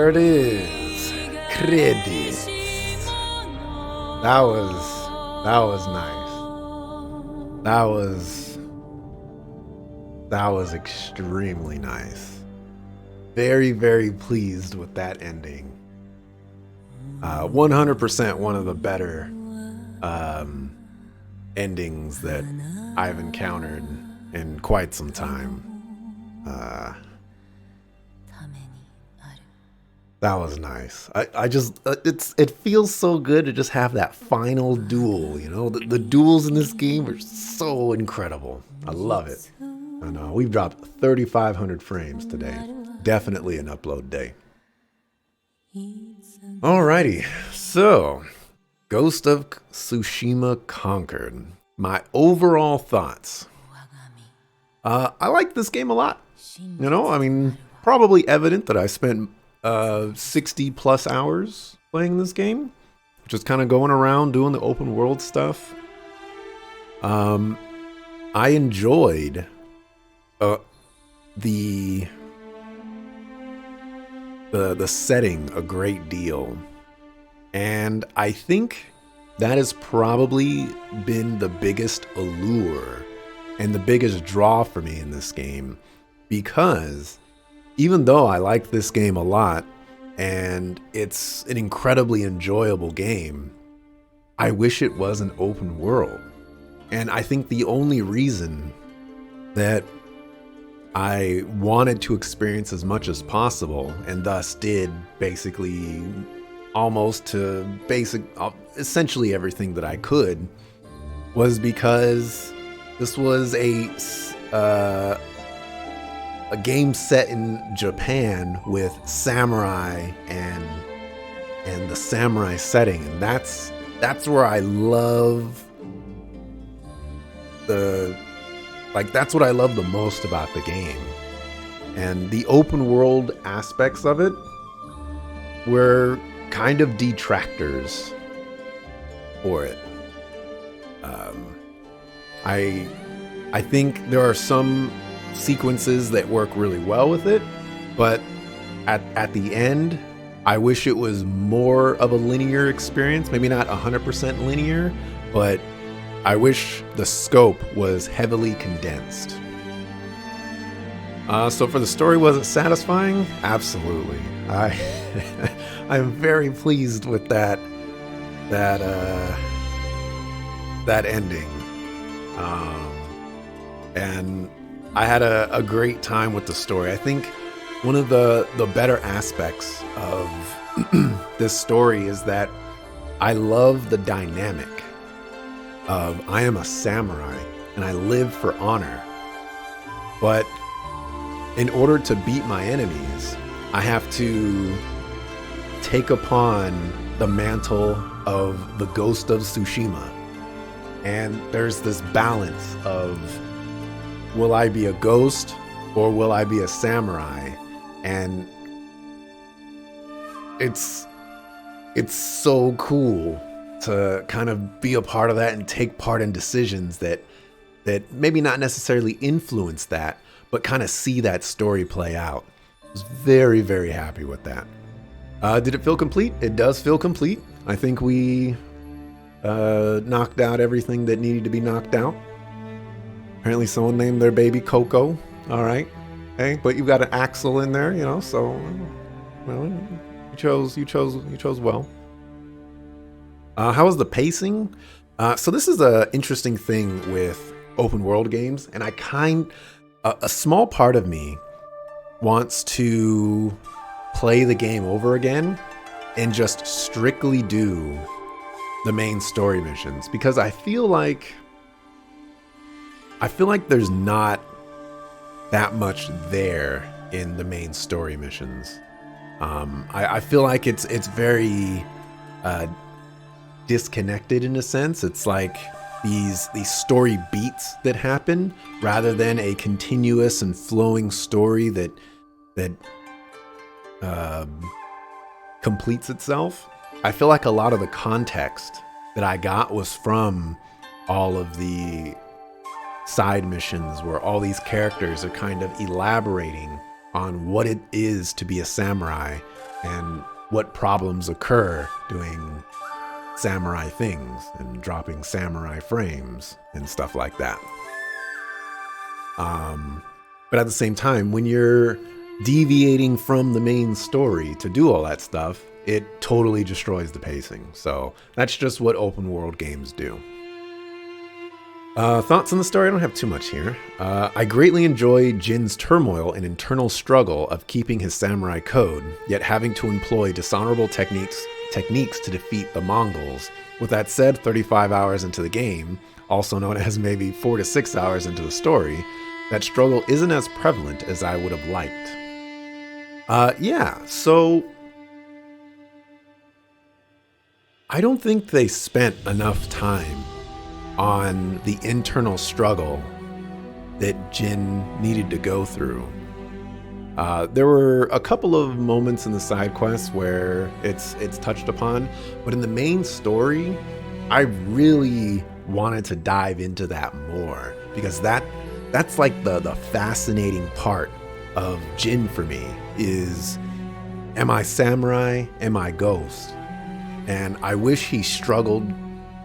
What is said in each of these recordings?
there it is. Credits. That was nice. That was extremely nice. Very, very pleased with that ending. 100% one of the better endings that I've encountered in quite some time. That was nice. I just it feels so good to just have that final duel. You know, the duels in this game are so incredible. I love it. And we've dropped 3,500 frames today. Definitely an upload day. Alrighty, so Ghost of Tsushima Conquered. My overall thoughts. I like this game a lot. You know, I mean, probably evident that I spent 60 plus hours playing this game, just kind of going around doing the open world stuff. I enjoyed the setting a great deal, and I think that has probably been the biggest allure and the biggest draw for me in this game, because even though I like this game a lot and it's an incredibly enjoyable game, I wish it was an open world. And I think the only reason that I wanted to experience as much as possible, and thus did basically almost to essentially everything that I could, was because this was a game set in Japan with samurai and the samurai setting, and that's where I love that's what I love the most about the game. And the open world aspects of it were kind of detractors for it. I think there are some sequences that work really well with it, but at the end, I wish it was more of a linear experience. Maybe not 100% linear, but I wish the scope was heavily condensed. So for the story, was it satisfying? Absolutely. I'm very pleased with that ending. And I had a great time with the story. I think one of the better aspects of this story is that I love the dynamic of I am a samurai and I live for honor. But in order to beat my enemies, I have to take upon the mantle of the Ghost of Tsushima. And there's this balance of, will I be a ghost or will I be a samurai? And it's so cool to kind of be a part of that and take part in decisions that maybe not necessarily influence that, but kind of see that story play out. I was very, very happy with that. Did it feel complete? It does feel complete. I think we knocked out everything that needed to be knocked out. Apparently someone named their baby Coco. All right. Hey, but you've got an Axel in there, you know, so well, you chose well. How was the pacing? So this is an interesting thing with open world games, and a small part of me wants to play the game over again and just strictly do the main story missions, because I feel like there's not that much there in the main story missions. I feel like it's very disconnected in a sense. It's like these story beats that happen rather than a continuous and flowing story that completes itself. I feel like a lot of the context that I got was from all of the side missions where all these characters are kind of elaborating on what it is to be a samurai and what problems occur doing samurai things and dropping samurai frames and stuff like that. But at the same time, when you're deviating from the main story to do all that stuff, it totally destroys the pacing. So that's just what open world games do. Thoughts on the story? I don't have too much here. I greatly enjoy Jin's turmoil and internal struggle of keeping his samurai code, yet having to employ dishonorable techniques to defeat the Mongols. With that said, 35 hours into the game, also known as maybe 4 to 6 hours into the story, that struggle isn't as prevalent as I would have liked. So I don't think they spent enough time on the internal struggle that Jin needed to go through. There were a couple of moments in the side quests where it's touched upon, but in the main story, I really wanted to dive into that more, because that's like the fascinating part of Jin for me is, am I samurai? Am I ghost? And I wish he struggled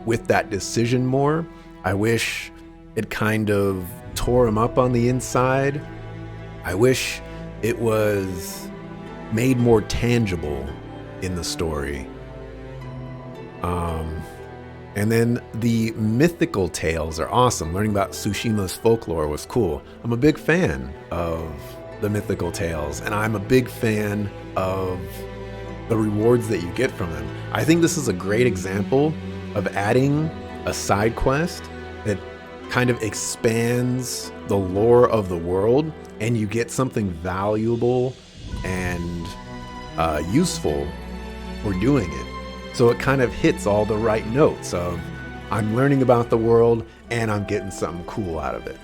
with that decision more. I wish it kind of tore him up on the inside. I wish it was made more tangible in the story. And then the mythical tales are awesome. Learning about Tsushima's folklore was cool. I'm a big fan of the mythical tales, and I'm a big fan of the rewards that you get from them. I think this is a great example of adding a side quest that kind of expands the lore of the world, and you get something valuable and useful for doing it. So it kind of hits all the right notes of, I'm learning about the world and I'm getting something cool out of it.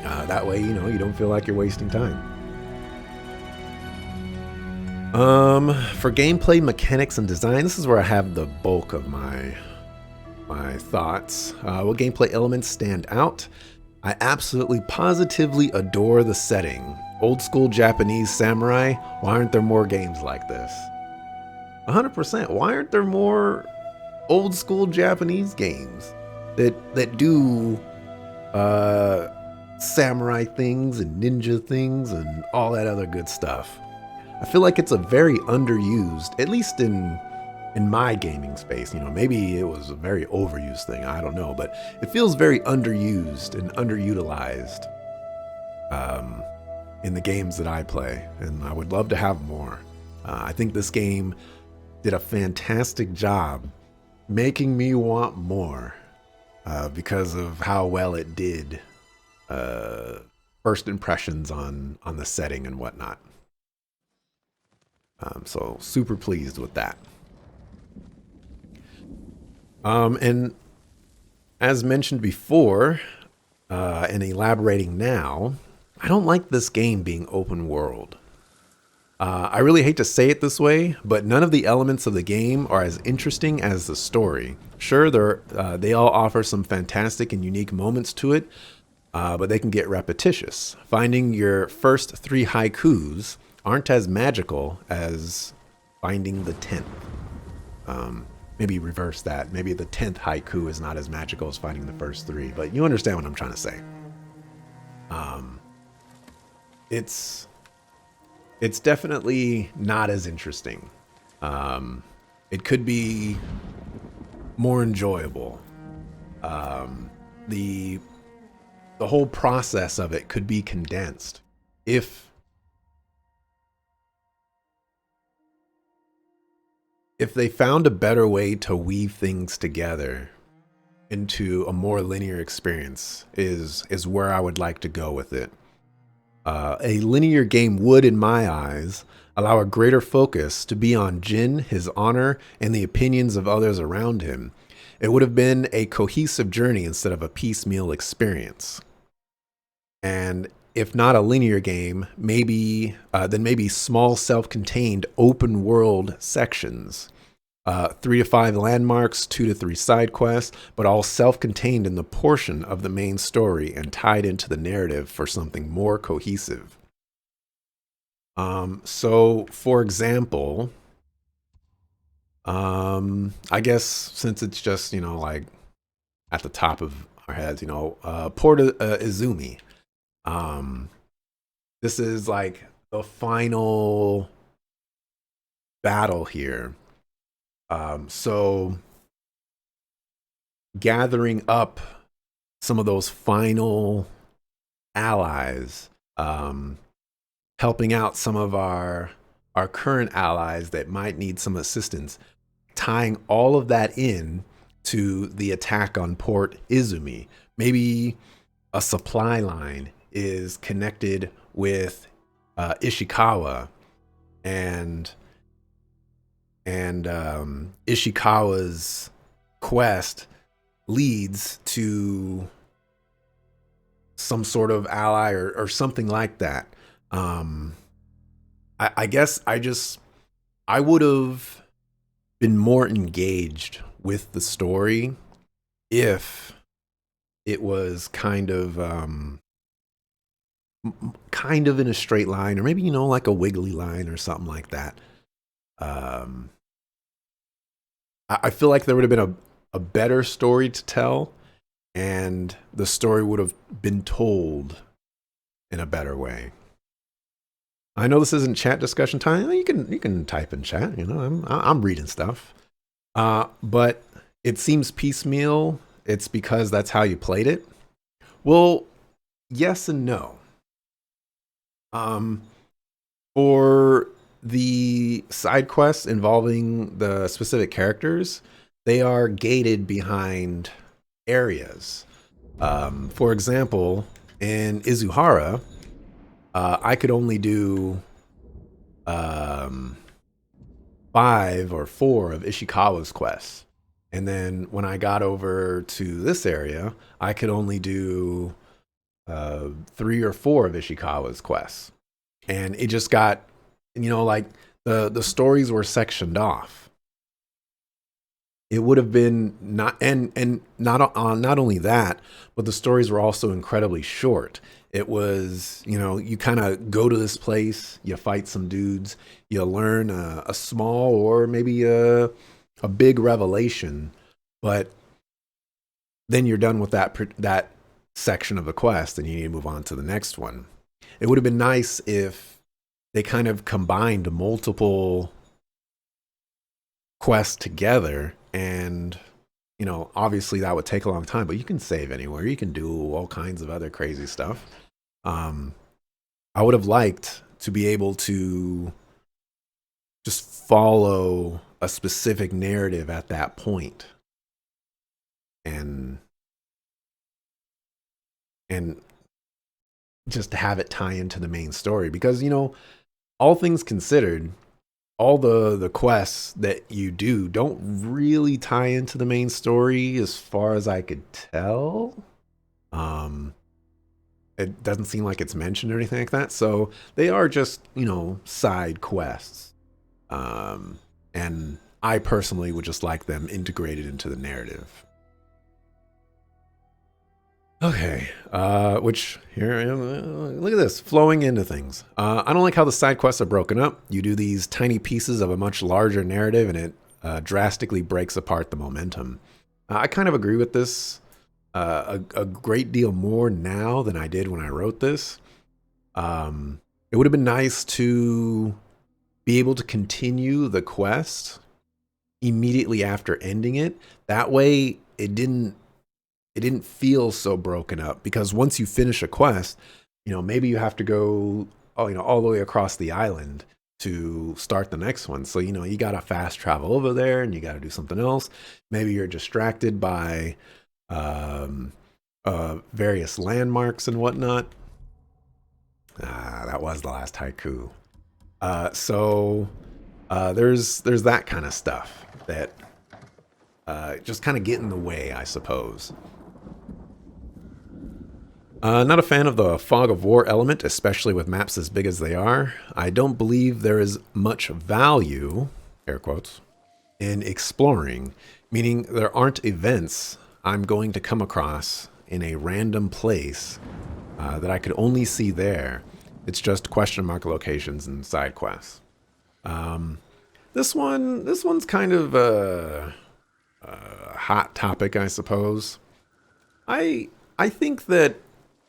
That way, you don't feel like you're wasting time. For gameplay, mechanics, and design, this is where I have the bulk of my thoughts. What gameplay elements stand out? I absolutely positively adore the setting. Old school Japanese samurai, why aren't there more games like this? 100%. Why aren't there more old school Japanese games that do samurai things and ninja things and all that other good stuff? I feel like it's a very underused, at least in my gaming space. Maybe it was a very overused thing, I don't know, but it feels very underused and underutilized in the games that I play, and I would love to have more. I think this game did a fantastic job making me want more because of how well it did first impressions on the setting and whatnot. So super pleased with that. And as mentioned before, and elaborating now, I don't like this game being open world. I really hate to say it this way, but none of the elements of the game are as interesting as the story. Sure, they all offer some fantastic and unique moments to it, but they can get repetitious. Finding your first 3 haikus aren't as magical as finding the 10th. Maybe reverse that. Maybe the 10th haiku is not as magical as finding the first 3, but you understand what I'm trying to say. It's definitely not as interesting. It could be more enjoyable. The whole process of it could be condensed if they found a better way to weave things together into a more linear experience is where I would like to go with it. A linear game would, in my eyes, allow a greater focus to be on Jin, his honor, and the opinions of others around him. It would have been a cohesive journey instead of a piecemeal experience. And if not a linear game, then maybe small self-contained open world sections. 3 to 5 landmarks, 2 to 3 side quests, but all self-contained in the portion of the main story and tied into the narrative for something more cohesive. So for example, I guess since it's just, like at the top of our heads, Port Izumi. Um, this is like the final battle here. So gathering up some of those final allies, helping out some of our current allies that might need some assistance, tying all of that in to the attack on Port Izumi. Maybe a supply line is connected with Ishikawa, and Ishikawa's quest leads to some sort of ally or something like that. Um, I guess I would have been more engaged with the story if it was kind of in a straight line, or maybe like a wiggly line or something like that. Um, I feel like there would have been a better story to tell, and the story would have been told in a better way. I know this isn't chat discussion time. You can type in chat. I'm reading stuff. But it seems piecemeal. It's because that's how you played it. Well, yes and no. Um, for the side quests involving the specific characters, they are gated behind areas. For example, in Izuhara, I could only do um, 5 or 4 of Ishikawa's quests. And then when I got over to this area, I could only do 3 or 4 of Ishikawa's quests. And it just got, like the stories were sectioned off. It would have been not, and not only that, but the stories were also incredibly short. It was, you kind of go to this place, you fight some dudes, you learn a small or maybe a big revelation, but then you're done with that section of the quest, and you need to move on to the next one. It would have been nice if they kind of combined multiple quests together, and obviously that would take a long time, but you can save anywhere, you can do all kinds of other crazy stuff. um I would have liked to be able to just follow a specific narrative at that point, and and just have it tie into the main story, because all things considered, all the quests that you do don't really tie into the main story as far as I could tell. Um, it doesn't seem like it's mentioned or anything like that. So they are just, side quests. And I personally would just like them integrated into the narrative. Okay, which here, look at this, flowing into things. I don't like how the side quests are broken up. You do these tiny pieces of a much larger narrative, and it drastically breaks apart the momentum. I kind of agree with this a great deal more now than I did when I wrote this. It would have been nice to be able to continue the quest immediately after ending it. That way, it didn't feel so broken up, because once you finish a quest, maybe you have to go, all the way across the island to start the next one. So, you got to fast travel over there, and you got to do something else. Maybe you're distracted by um, various landmarks and whatnot. That was the last haiku. So there's that kind of stuff that just kind of get in the way, I suppose. Not a fan of the fog of war element, especially with maps as big as they are. I don't believe there is much value, air quotes, in exploring, meaning there aren't events I'm going to come across in a random place that I could only see there. It's just question mark locations and side quests. This one's kind of a hot topic, I suppose. I I think that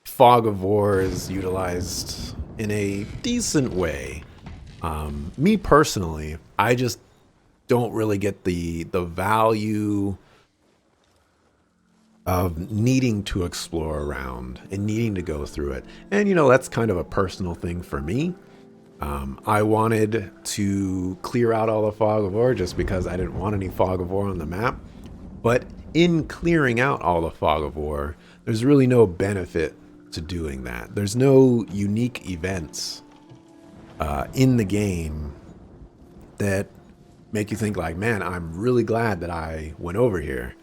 fog of war is utilized in a decent way. Me personally, I just don't really get the value of needing to explore around and needing to go through it. And that's kind of a personal thing for me. I wanted to clear out all the fog of war just because I didn't want any fog of war on the map. But in clearing out all the fog of war, there's really no benefit to doing that. There's no unique events in the game that make you think like, man, I'm really glad that I went over here.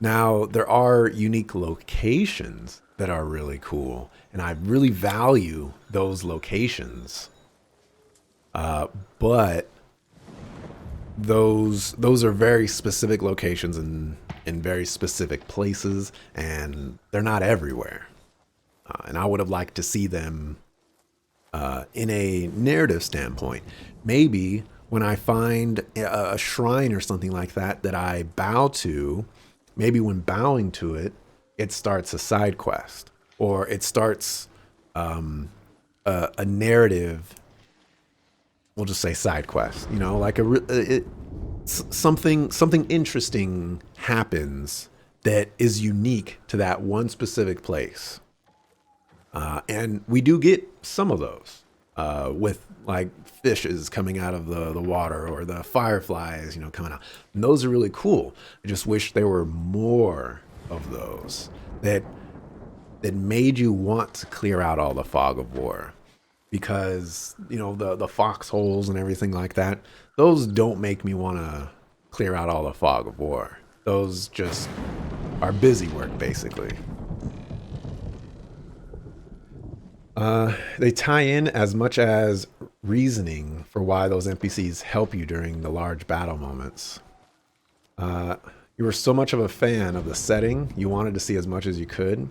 Now, there are unique locations that are really cool, and I really value those locations. But those are very specific locations in very specific places, and they're not everywhere. And I would have liked to see them in a narrative standpoint. Maybe when I find a shrine or something like that that I bow to, maybe when bowing to it, it starts a side quest or it starts a narrative. We'll just say side quest. Like something interesting happens that is unique to that one specific place. And we do get some of those with like fishes coming out of the water or the fireflies, coming out. And those are really cool. I just wish there were more of those that made you want to clear out all the fog of war. Because, the foxholes and everything like that, those don't make me want to clear out all the fog of war. Those just are busy work, basically. They tie in as much as reasoning for why those NPCs help you during the large battle moments. You were so much of a fan of the setting, you wanted to see as much as you could.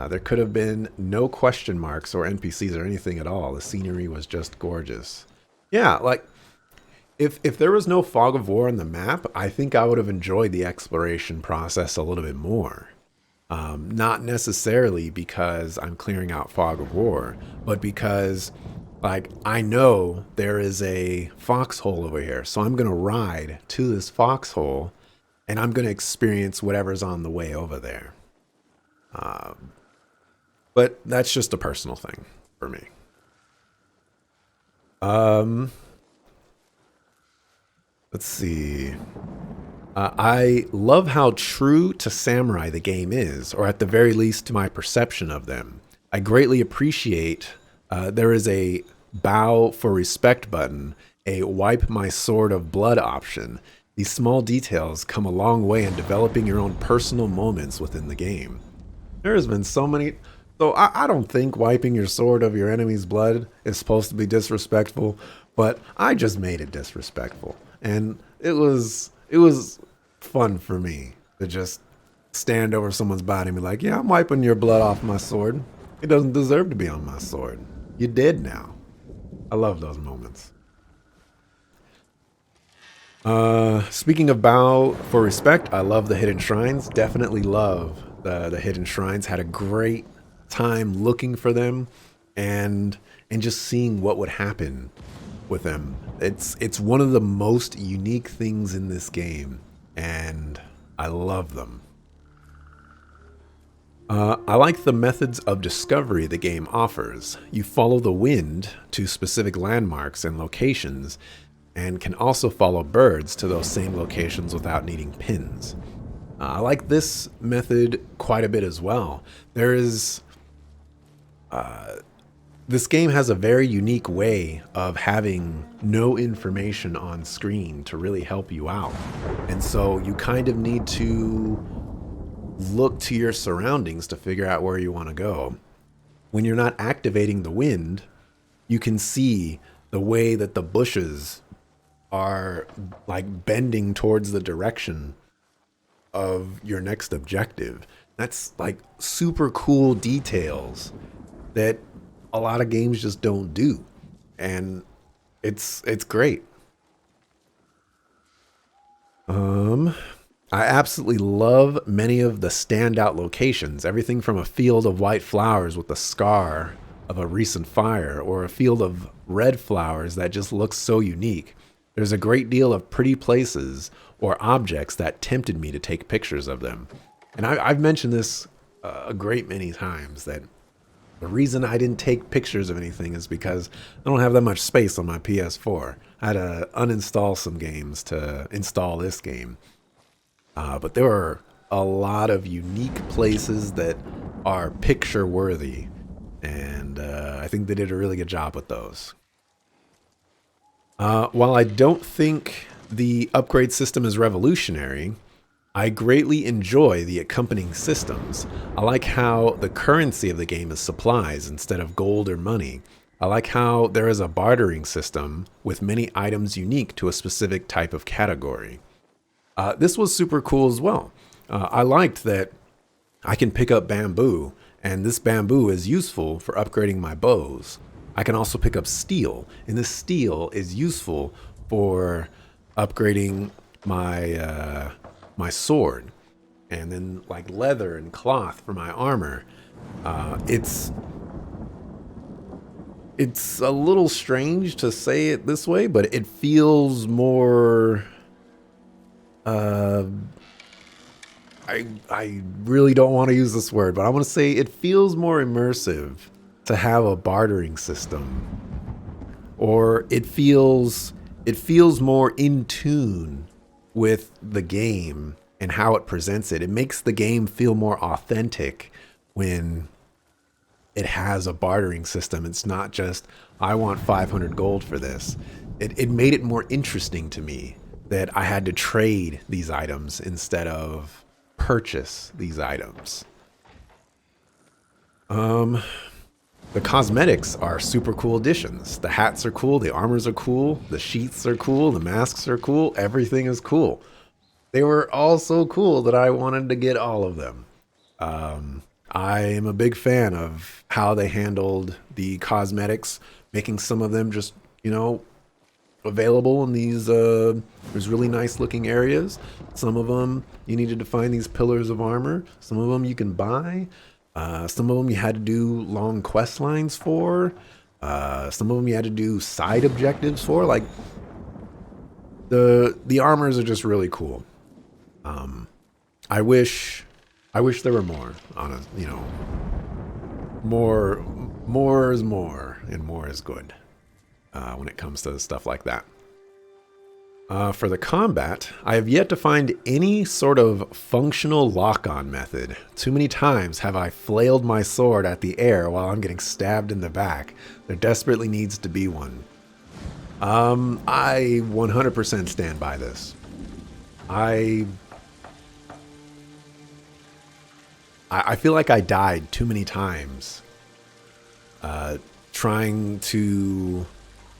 There could have been no question marks or NPCs or anything at all. The scenery was just gorgeous. Yeah, like if there was no fog of war on the map, I think I would have enjoyed the exploration process a little bit more. Not necessarily because I'm clearing out fog of war, but because like I know there is a foxhole over here, so I'm gonna ride to this foxhole and I'm gonna experience whatever's on the way over there. But that's just a personal thing for me. Let's see. I love how true to samurai the game is, or at the very least to my perception of them. I greatly appreciate there is a bow for respect button, a wipe my sword of blood option. These small details come a long way in developing your own personal moments within the game. There has been so many. So I don't think wiping your sword of your enemy's blood is supposed to be disrespectful, but I just made it disrespectful, and it was fun for me to just stand over someone's body and be like, "Yeah, I'm wiping your blood off my sword. It doesn't deserve to be on my sword. You're dead now." I love those moments. Speaking of bow for respect, I love the hidden shrines. Definitely love the hidden shrines. Had a great time looking for them and just seeing what would happen with them. It's one of the most unique things in this game, and I love them. I like the methods of discovery the game offers. You follow the wind to specific landmarks and locations, and can also follow birds to those same locations without needing pins. I like this method quite a bit as well. This game has a very unique way of having no information on screen to really help you out. And so you kind of need to look to your surroundings to figure out where you want to go. When you're not activating the wind, you can see the way that the bushes are like bending towards the direction of your next objective. That's like super cool details that a lot of games just don't do. And it's great. I absolutely love many of the standout locations. Everything from a field of white flowers with the scar of a recent fire, or a field of red flowers that just looks so unique. There's a great deal of pretty places or objects that tempted me to take pictures of them. And I've mentioned this a great many times, that the reason I didn't take pictures of anything is because I don't have that much space on my PS4. I had to uninstall some games to install this game. But there are a lot of unique places that are picture worthy. And I think they did a really good job with those. While I don't think the upgrade system is revolutionary, I greatly enjoy the accompanying systems. I like how the currency of the game is supplies instead of gold or money. I like how there is a bartering system with many items unique to a specific type of category. This was super cool as well. I liked that I can pick up bamboo, and this bamboo is useful for upgrading my bows. I can also pick up steel, and this steel is useful for upgrading my my sword, and then like leather and cloth for my armor. It's a little strange to say it this way, but it feels more. I really don't want to use this word, but I want to say it feels more immersive to have a bartering system, or it feels more in tune with the game and how it presents it. It makes the game feel more authentic when it has a bartering system. It's not just, I want 500 gold for this. It made it more interesting to me that I had to trade these items instead of purchase these items. The cosmetics are super cool additions. The hats are cool, the armors are cool, the sheaths are cool, the masks are cool, everything is cool. They were all so cool that I wanted to get all of them. I am a big fan of how they handled the cosmetics, making some of them just, available in these there's really nice looking areas. Some of them you needed to find these pillars of armor. Some of them you can buy. Some of them you had to do long quest lines for. Some of them you had to do side objectives for. Like the armors are just really cool. I wish there were more. Honest, more is more, and more is good. When it comes to stuff like that. For the combat, I have yet to find any sort of functional lock-on method. Too many times have I flailed my sword at the air while I'm getting stabbed in the back. There desperately needs to be one. I 100% stand by this. I feel like I died too many times trying to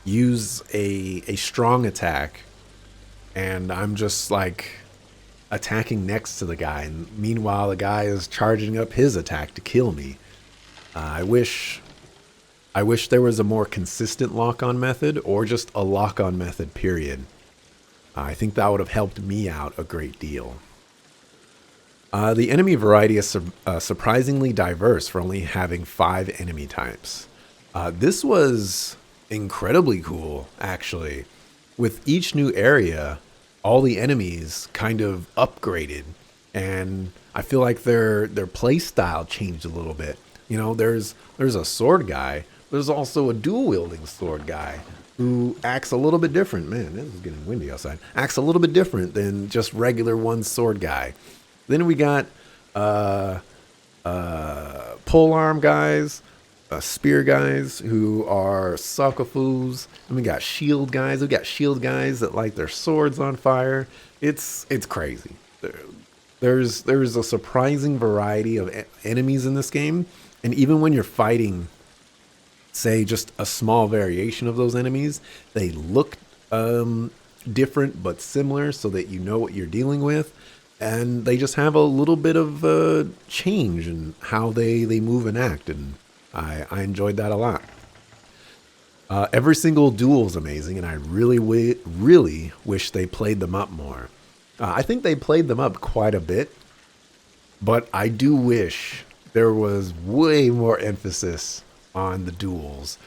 use a strong attack, and I'm just like attacking next to the guy, and meanwhile the guy is charging up his attack to kill me. I wish there was a more consistent lock-on method, or just a lock-on method, period. I think that would have helped me out a great deal. The enemy variety is surprisingly diverse for only having 5 enemy types. This was incredibly cool, actually. With each new area, all the enemies kind of upgraded, and I feel like their play style changed a little bit. There's a sword guy. There's also a dual wielding sword guy who acts a little bit different. Man, this is getting windy outside. Acts a little bit different than just regular one sword guy. Then we got polearm guys, spear guys who are Sakafus, and we got shield guys. We got shield guys that light their swords on fire. It's crazy. There's a surprising variety of enemies in this game, and even when you're fighting, say, just a small variation of those enemies, they look different but similar, so that you know what you're dealing with. And they just have a little bit of change in how they move and act. And I enjoyed that a lot. Every single duel is amazing, and I really wish they played them up more. I think they played them up quite a bit, but I do wish there was way more emphasis on the duels.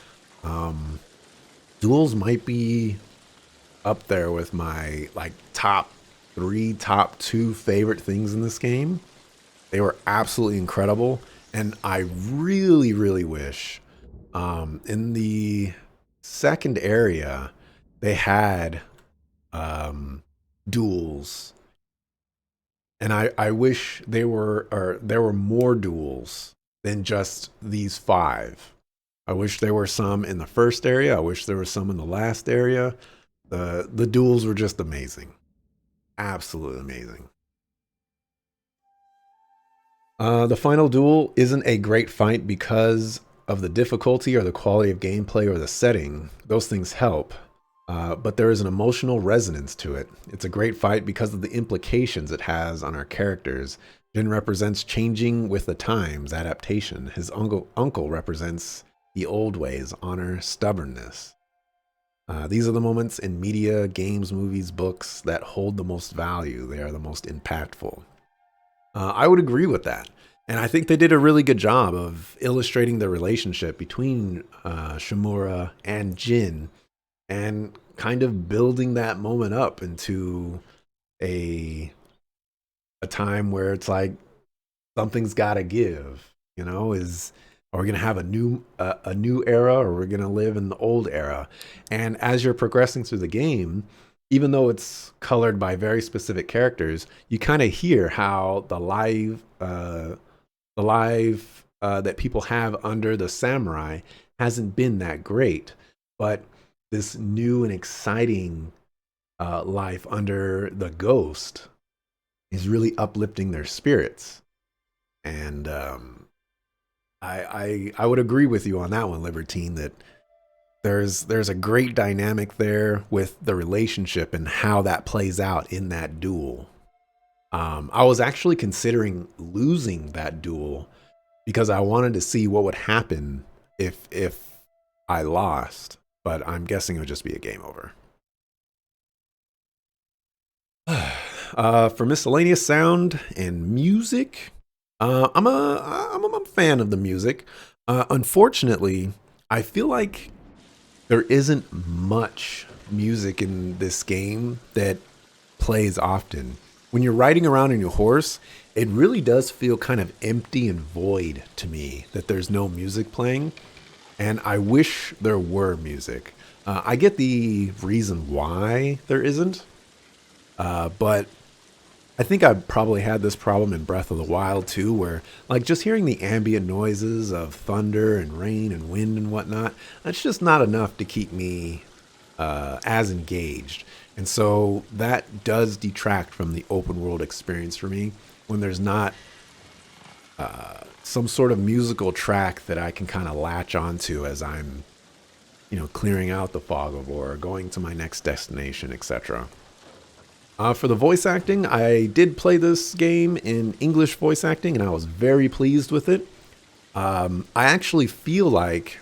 Duels might be up there with my like top three, top two favorite things in this game. They were absolutely incredible, and I really wish in the second area they had duels, and I wish there were more duels than just these five. I wish there were some in the first area. I wish there was some in the last area. The duels were just amazing, absolutely amazing. The final duel isn't a great fight because of the difficulty or the quality of gameplay or the setting. Those things help. But there is an emotional resonance to it. It's a great fight because of the implications it has on our characters. Jin represents changing with the times, adaptation. His uncle represents the old ways, honor, stubbornness. These are the moments in media, games, movies, books that hold the most value. They are the most impactful. I would agree with that. And I think they did a really good job of illustrating the relationship between Shimura and Jin and kind of building that moment up into a time where it's like something's got to give. You know, is are we going to have a new era, or we're going to live in the old era? And as you're progressing through the game, even though it's colored by very specific characters, you kind of hear how the life that people have under the samurai hasn't been that great, but this new and exciting life under the ghost is really uplifting their spirits. And I would agree with you on that one, Libertine, that there's a great dynamic there with the relationship and how that plays out in that duel. I was actually considering losing that duel because I wanted to see what would happen if I lost, but I'm guessing it would just be a game over. For miscellaneous sound and music, I'm a fan of the music. Unfortunately, I feel like there isn't much music in this game that plays often. When you're riding around on your horse, it really does feel kind of empty and void to me that there's no music playing. And I wish there were music. I get the reason why there isn't, but I think I probably had this problem in Breath of the Wild too, where like just hearing the ambient noises of thunder and rain and wind and whatnot, that's just not enough to keep me as engaged. And so that does detract from the open world experience for me when there's not some sort of musical track that I can kind of latch onto as I'm, clearing out the fog of war, going to my next destination, etc. For the voice acting, I did play this game in English voice acting, and I was very pleased with it. I actually feel like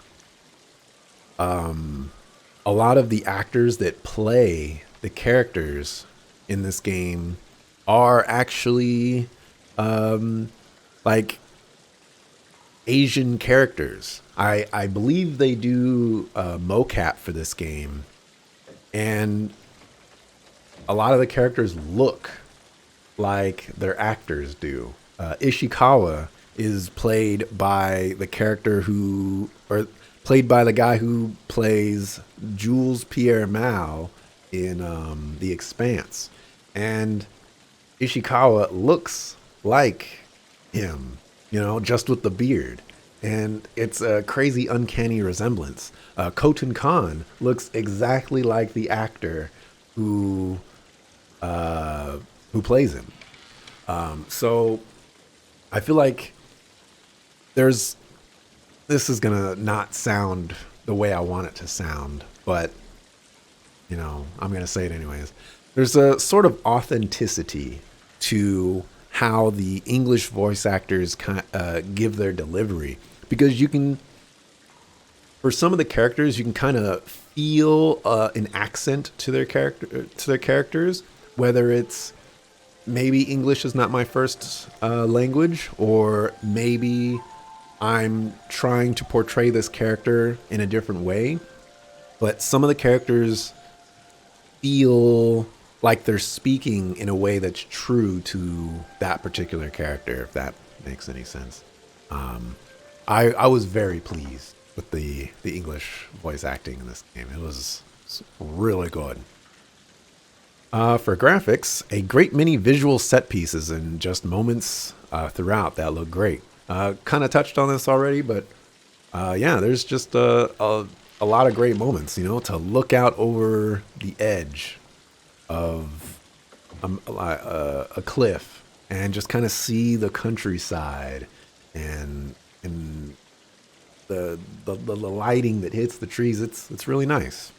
a lot of the actors that play the characters in this game are actually like Asian characters. I believe they do mocap for this game, and a lot of the characters look like their actors do. Ishikawa is played by the character or played by the guy who plays Jules Pierre Mao in The Expanse. And Ishikawa looks like him, just with the beard. And it's a crazy, uncanny resemblance. Khotun Khan looks exactly like the actor who plays him. So I feel like this is gonna not sound the way I want it to sound, but I'm gonna say it anyways. There's a sort of authenticity to how the English voice actors give their delivery, because you can For some of the characters, you can kind of feel an accent to their characters, whether it's maybe English is not my first language, or maybe I'm trying to portray this character in a different way. But some of the characters feel like they're speaking in a way that's true to that particular character, if that makes any sense. I was very pleased with the English voice acting in this game. It was really good. For graphics, a great many visual set pieces and just moments throughout that look great. Kind of touched on this already, but yeah, there's just a lot of great moments, to look out over the edge of a cliff and just kind of see the countryside and the lighting that hits the trees. It's really nice.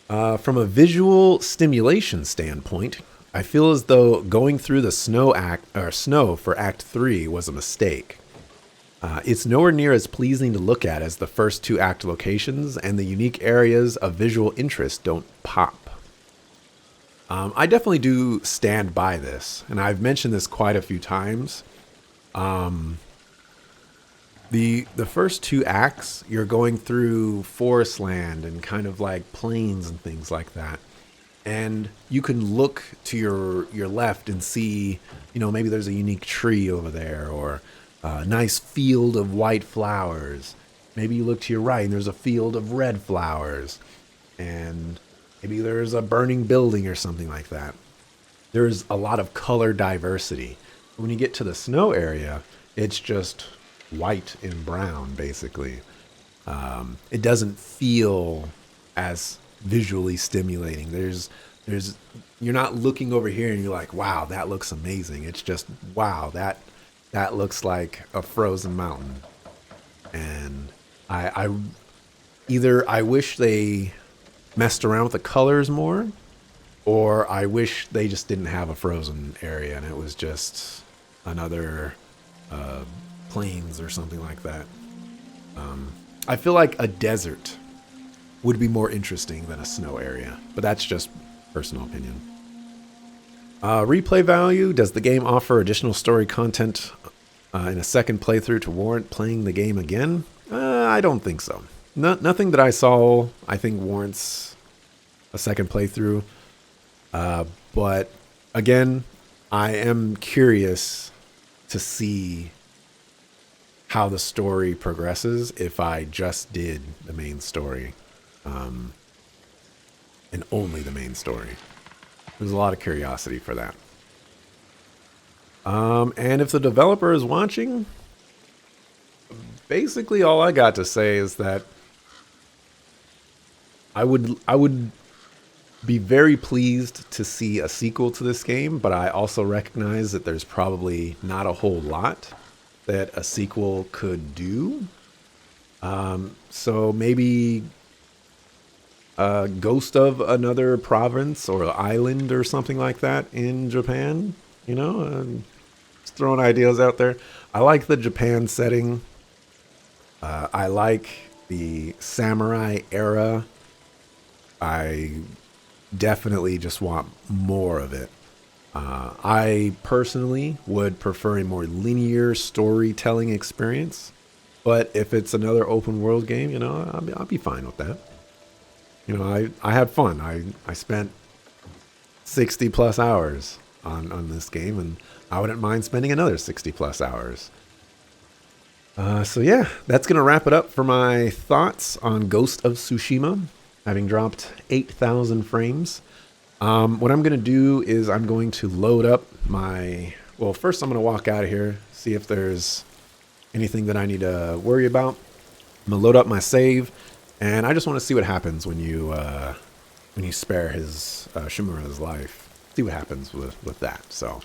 From a visual stimulation standpoint, I feel as though going through the snow for Act 3 was a mistake. It's nowhere near as pleasing to look at as the first two act locations, and the unique areas of visual interest don't pop. I definitely do stand by this, and I've mentioned this quite a few times. The first two acts, you're going through forest land and kind of like plains and things like that. And you can look to your left and see, maybe there's a unique tree over there, or a nice field of white flowers. Maybe you look to your right and there's a field of red flowers. And maybe there's a burning building or something like that. There's a lot of color diversity. When you get to the snow area, it's just white and brown, basically. It doesn't feel as visually stimulating. You're not looking over here and you're like, wow, that looks amazing. It's just, wow, that looks like a frozen mountain. And I wish they messed around with the colors more, or I wish they just didn't have a frozen area and it was just another plains or something like that. I feel like a desert would be more interesting than a snow area, but that's just personal opinion. Replay value. Does the game offer additional story content in a second playthrough to warrant playing the game again? I don't think so. Nothing that I saw, I think, warrants a second playthrough. But again, I am curious to see how the story progresses if I just did the main story, and only the main story. There's a lot of curiosity for that. And if the developer is watching, basically all I got to say is that I would be very pleased to see a sequel to this game, but I also recognize that there's probably not a whole lot that a sequel could do. So maybe Ghost of another province or island or something like that in Japan. Just throwing ideas out there. I like the Japan setting. I like the samurai era. I definitely just want more of it. I personally would prefer a more linear storytelling experience, but if it's another open world game, I'll be fine with that. I had fun. I spent 60 plus hours on this game, and I wouldn't mind spending another 60 plus hours. So yeah, that's going to wrap it up for my thoughts on Ghost of Tsushima, having dropped 8,000 frames. What I'm going to do is I'm going to load up first I'm going to walk out of here, see if there's anything that I need to worry about. I'm going to load up my save, and I just want to see what happens when you spare his Shimura's life. See what happens with that. So